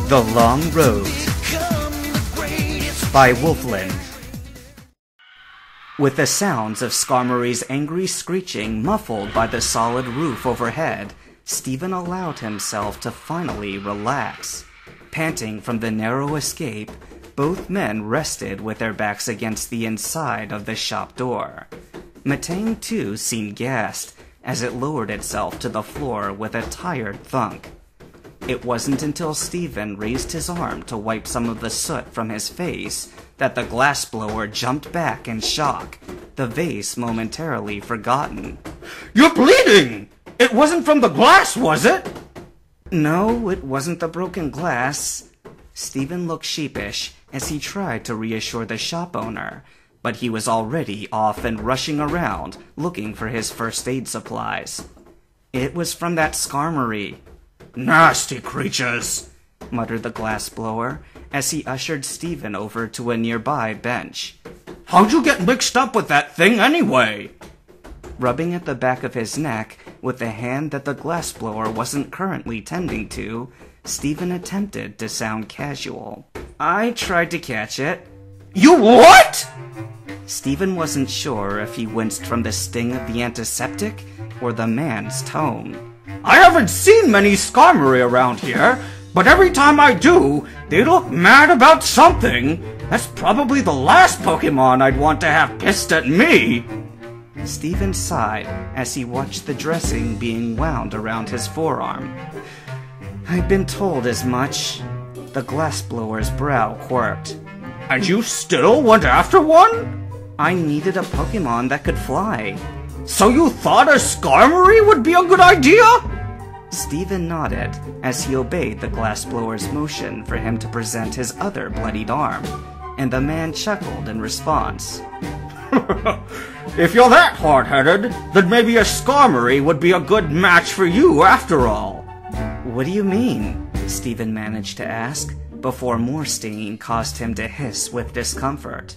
The Long Road by Wolfland. With the sounds of Skarmory's angry screeching muffled by the solid roof overhead, Stephen allowed himself to finally relax. Panting from the narrow escape, both men rested with their backs against the inside of the shop door. Matang, too, seemed gassed as it lowered itself to the floor with a tired thunk. It wasn't until Stephen raised his arm to wipe some of the soot from his face that the glassblower jumped back in shock, the vase momentarily forgotten. "You're bleeding! It wasn't from the glass, was it?" No, it wasn't the broken glass. Stephen looked sheepish as he tried to reassure the shop owner, but he was already off and rushing around, looking for his first aid supplies. It was from that Skarmory. "Nasty creatures," muttered the glassblower as he ushered Stephen over to a nearby bench. "How'd you get mixed up with that thing anyway?" Rubbing at the back of his neck with the hand that the glassblower wasn't currently tending to, Stephen attempted to sound casual. "I tried to catch it." "You what?" Stephen wasn't sure if he winced from the sting of the antiseptic or the man's tone. "I haven't seen many Skarmory around here, but every time I do, they look mad about something. That's probably the last Pokemon I'd want to have pissed at me." Stephen sighed as he watched the dressing being wound around his forearm. "I've been told as much." The glassblower's brow quirked. "And you still went after one?" "I needed a Pokemon that could fly." "So you thought a Skarmory would be a good idea?" Stephen nodded as he obeyed the glassblower's motion for him to present his other bloodied arm, and the man chuckled in response. "If you're that hard-headed, then maybe a Skarmory would be a good match for you after all." "What do you mean?" Stephen managed to ask, before more stinging caused him to hiss with discomfort.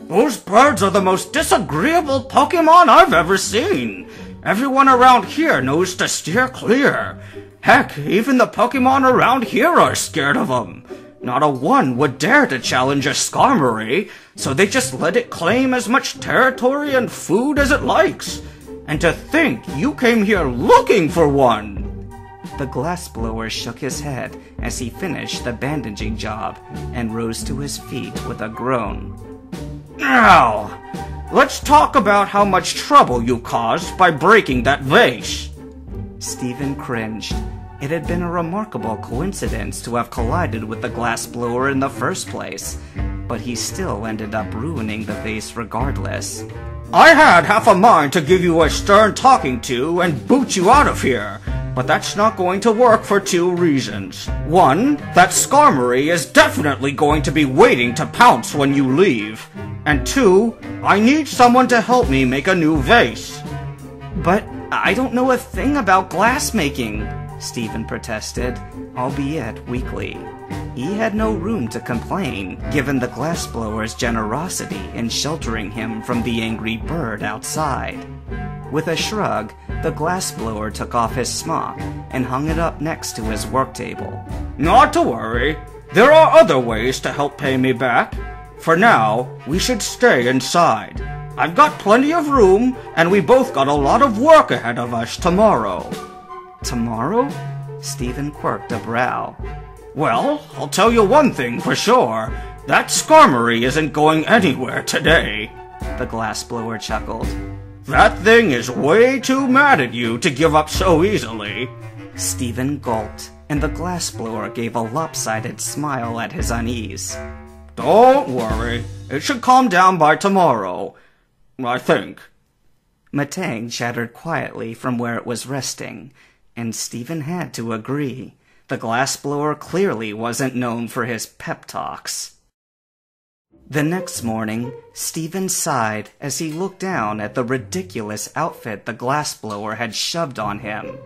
"Those birds are the most disagreeable Pokemon I've ever seen. Everyone around here knows to steer clear. Heck, even the Pokemon around here are scared of them. Not a one would dare to challenge a Skarmory, so they just let it claim as much territory and food as it likes. And to think you came here looking for one!" The glassblower shook his head as he finished the bandaging job and rose to his feet with a groan. "Now, let's talk about how much trouble you caused by breaking that vase." Stephen cringed. It had been a remarkable coincidence to have collided with the glassblower in the first place, but he still ended up ruining the vase regardless. "I had half a mind to give you a stern talking to and boot you out of here, but that's not going to work for two reasons. One, that Skarmory is definitely going to be waiting to pounce when you leave. And two, I need someone to help me make a new vase." "But I don't know a thing about glassmaking," Stephen protested, albeit weakly. He had no room to complain, given the glassblower's generosity in sheltering him from the angry bird outside. With a shrug, the glassblower took off his smock and hung it up next to his work table. "Not to worry. There are other ways to help pay me back. For now, we should stay inside. I've got plenty of room, and we both got a lot of work ahead of us tomorrow." "Tomorrow?" Stephen quirked a brow. "Well, I'll tell you one thing for sure. That Skarmory isn't going anywhere today." The glassblower chuckled. "That thing is way too mad at you to give up so easily." Stephen gulped, and the glassblower gave a lopsided smile at his unease. "Don't worry. It should calm down by tomorrow, I think." Matang chattered quietly from where it was resting, and Stephen had to agree. The glassblower clearly wasn't known for his pep talks. The next morning, Stephen sighed as he looked down at the ridiculous outfit the glassblower had shoved on him.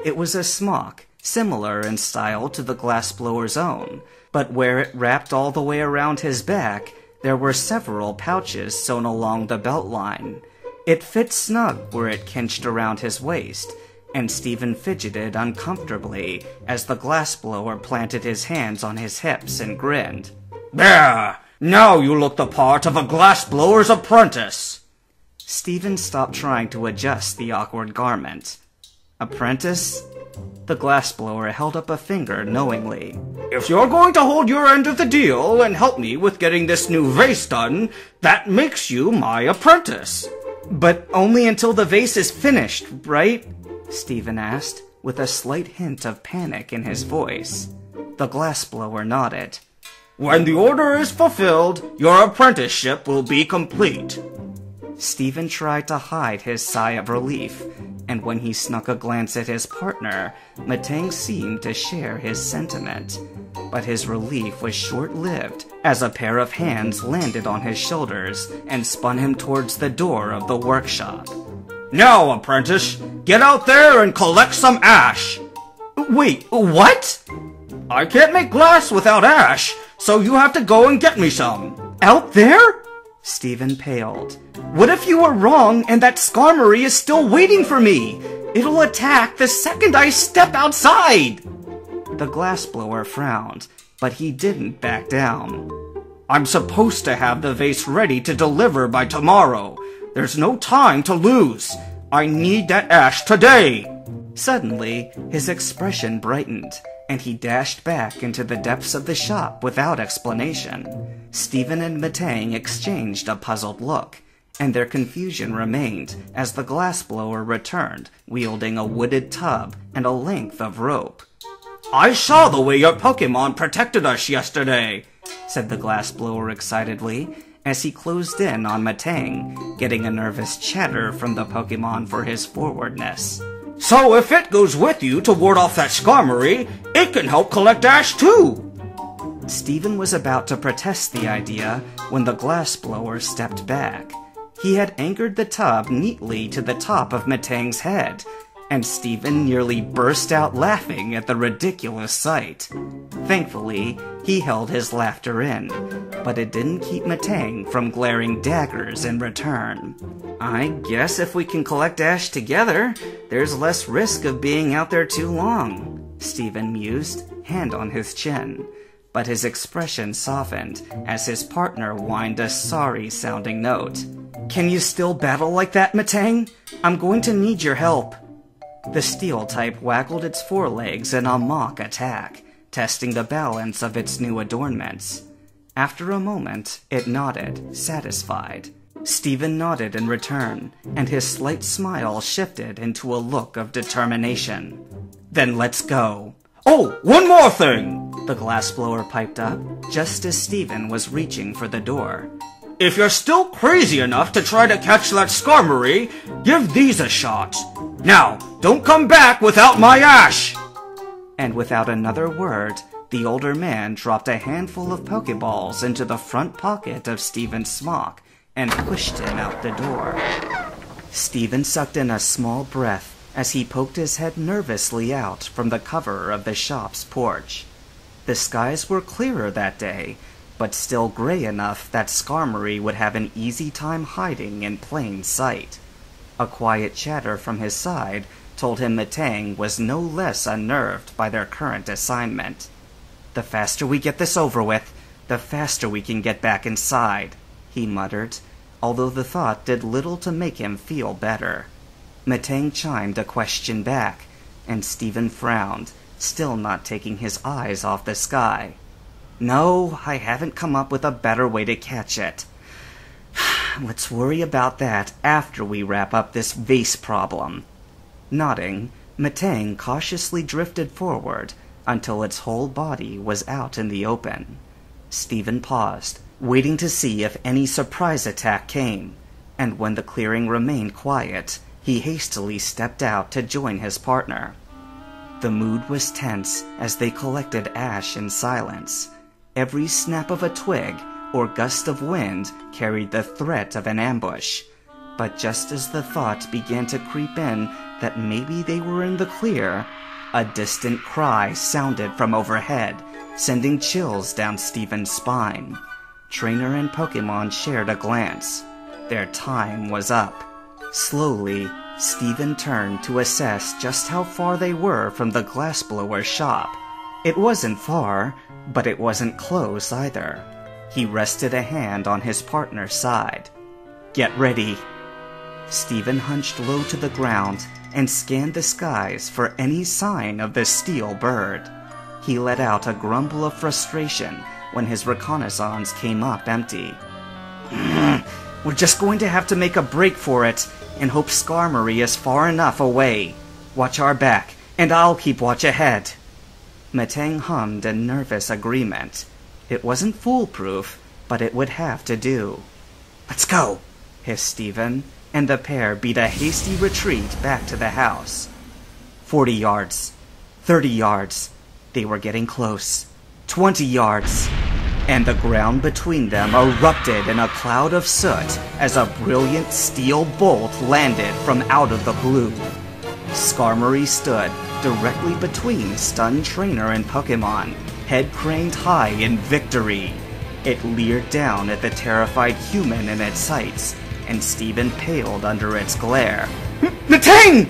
It was a smock, similar in style to the glassblower's own, but where it wrapped all the way around his back, there were several pouches sewn along the belt line. It fit snug where it cinched around his waist, and Steven fidgeted uncomfortably as the glassblower planted his hands on his hips and grinned. There! Now you look the part of a glassblower's apprentice! Steven stopped trying to adjust the awkward garment. Apprentice? The glassblower held up a finger knowingly. If you're going to hold your end of the deal and help me with getting this new vase done, that makes you my apprentice. But only until the vase is finished, right? Steven asked, with a slight hint of panic in his voice. The glassblower nodded. When the order is fulfilled, your apprenticeship will be complete. Steven tried to hide his sigh of relief, and when he snuck a glance at his partner, Matang seemed to share his sentiment. But his relief was short-lived, as a pair of hands landed on his shoulders and spun him towards the door of the workshop. Now, apprentice, get out there and collect some ash. Wait, what? I can't make glass without ash, so you have to go and get me some. Out there? Steven paled. What if you were wrong and that Skarmory is still waiting for me? It'll attack the second I step outside! The glassblower frowned, but he didn't back down. I'm supposed to have the vase ready to deliver by tomorrow. There's no time to lose. I need that ash today. Suddenly, his expression brightened, and he dashed back into the depths of the shop without explanation. Steven and Matang exchanged a puzzled look, and their confusion remained as the glassblower returned, wielding a wooded tub and a length of rope. I saw the way your Pokemon protected us yesterday, said the glassblower excitedly, as he closed in on Matang, getting a nervous chatter from the Pokemon for his forwardness. So if it goes with you to ward off that Skarmory, it can help collect ash too! Steven was about to protest the idea when the glassblower stepped back. He had anchored the tub neatly to the top of Matang's head, and Steven nearly burst out laughing at the ridiculous sight. Thankfully, he held his laughter in, but it didn't keep Matang from glaring daggers in return. I guess if we can collect ash together, there's less risk of being out there too long, Steven mused, hand on his chin. But his expression softened as his partner whined a sorry-sounding note. Can you still battle like that, Matang? I'm going to need your help. The steel type waggled its forelegs in a mock attack, testing the balance of its new adornments. After a moment, it nodded, satisfied. Steven nodded in return, and his slight smile shifted into a look of determination. Then let's go. Oh, one more thing! The glassblower piped up, just as Steven was reaching for the door. If you're still crazy enough to try to catch that Skarmory, give these a shot. Now, don't come back without my ash! And without another word, the older man dropped a handful of Pokeballs into the front pocket of Steven's smock and pushed him out the door. Steven sucked in a small breath as he poked his head nervously out from the cover of the shop's porch. The skies were clearer that day, but still gray enough that Skarmory would have an easy time hiding in plain sight. A quiet chatter from his side told him Matang was no less unnerved by their current assignment. The faster we get this over with, the faster we can get back inside, he muttered, although the thought did little to make him feel better. Matang chimed a question back, and Steven frowned, still not taking his eyes off the sky. No, I haven't come up with a better way to catch it. Let's worry about that after we wrap up this vase problem. Nodding, Matang cautiously drifted forward until its whole body was out in the open. Steven paused, waiting to see if any surprise attack came, and when the clearing remained quiet, he hastily stepped out to join his partner. The mood was tense as they collected ash in silence. Every snap of a twig or gust of wind carried the threat of an ambush. But just as the thought began to creep in that maybe they were in the clear, a distant cry sounded from overhead, sending chills down Steven's spine. Trainer and Pokemon shared a glance. Their time was up. Slowly, Stephen turned to assess just how far they were from the glassblower shop. It wasn't far, but it wasn't close either. He rested a hand on his partner's side. "Get ready." Stephen hunched low to the ground and scanned the skies for any sign of the steel bird. He let out a grumble of frustration when his reconnaissance came up empty. "We're just going to have to make a break for it and hope Skarmory is far enough away. Watch our back, and I'll keep watch ahead." Matang hummed in nervous agreement. It wasn't foolproof, but it would have to do. "Let's go," hissed Stephen, and the pair beat a hasty retreat back to the house. 40 yards. 30 yards. They were getting close. 20 yards. And the ground between them erupted in a cloud of soot as a brilliant steel bolt landed from out of the blue. Skarmory stood directly between stunned trainer and Pokemon, head craned high in victory. It leered down at the terrified human in its sights, and Stephen paled under its glare. "Matang!"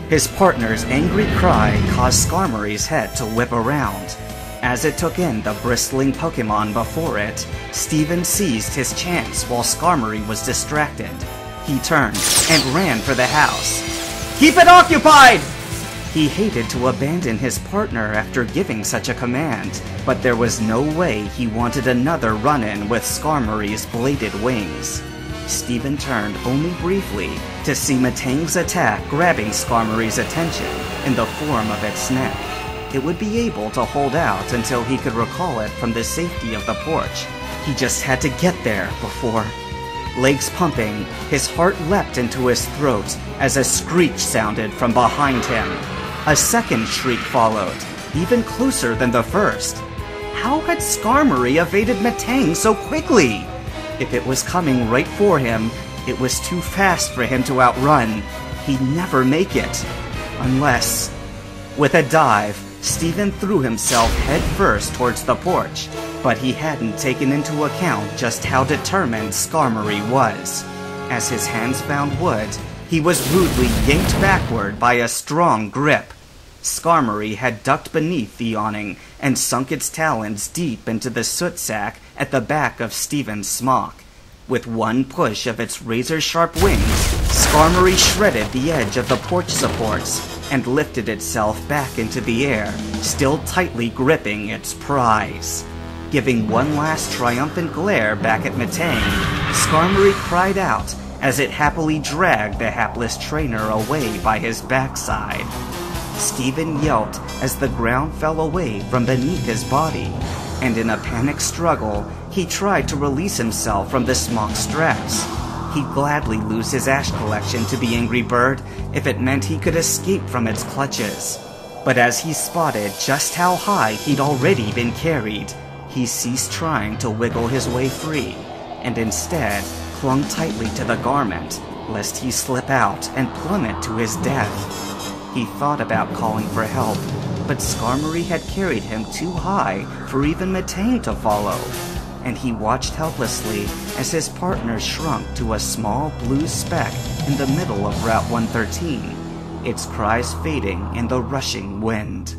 His partner's angry cry caused Skarmory's head to whip around. As it took in the bristling Pokemon before it, Stephen seized his chance while Skarmory was distracted. He turned and ran for the house. "Keep it occupied!" He hated to abandon his partner after giving such a command, but there was no way he wanted another run-in with Skarmory's bladed wings. Stephen turned only briefly to see Matang's attack grabbing Skarmory's attention in the form of its neck. It would be able to hold out until he could recall it from the safety of the porch. He just had to get there before... Legs pumping, his heart leapt into his throat as a screech sounded from behind him. A second shriek followed, even closer than the first. How had Skarmory evaded Matang so quickly? If it was coming right for him, it was too fast for him to outrun. He'd never make it. Unless... With a dive, Stephen threw himself headfirst towards the porch, but he hadn't taken into account just how determined Skarmory was. As his hands found wood, he was rudely yanked backward by a strong grip. Skarmory had ducked beneath the awning and sunk its talons deep into the soot sack at the back of Stephen's smock. With one push of its razor-sharp wings, Skarmory shredded the edge of the porch supports and lifted itself back into the air, still tightly gripping its prize. Giving one last triumphant glare back at Matang, Skarmory cried out as it happily dragged the hapless trainer away by his backside. Stephen yelped as the ground fell away from beneath his body, and in a panicked struggle, he tried to release himself from the smock straps. He'd gladly lose his ash collection to the angry bird if it meant he could escape from its clutches. But as he spotted just how high he'd already been carried, he ceased trying to wiggle his way free, and instead clung tightly to the garment, lest he slip out and plummet to his death. He thought about calling for help, but Skarmory had carried him too high for even Matang to follow, and he watched helplessly as his partner shrunk to a small blue speck in the middle of Route 113, its cries fading in the rushing wind.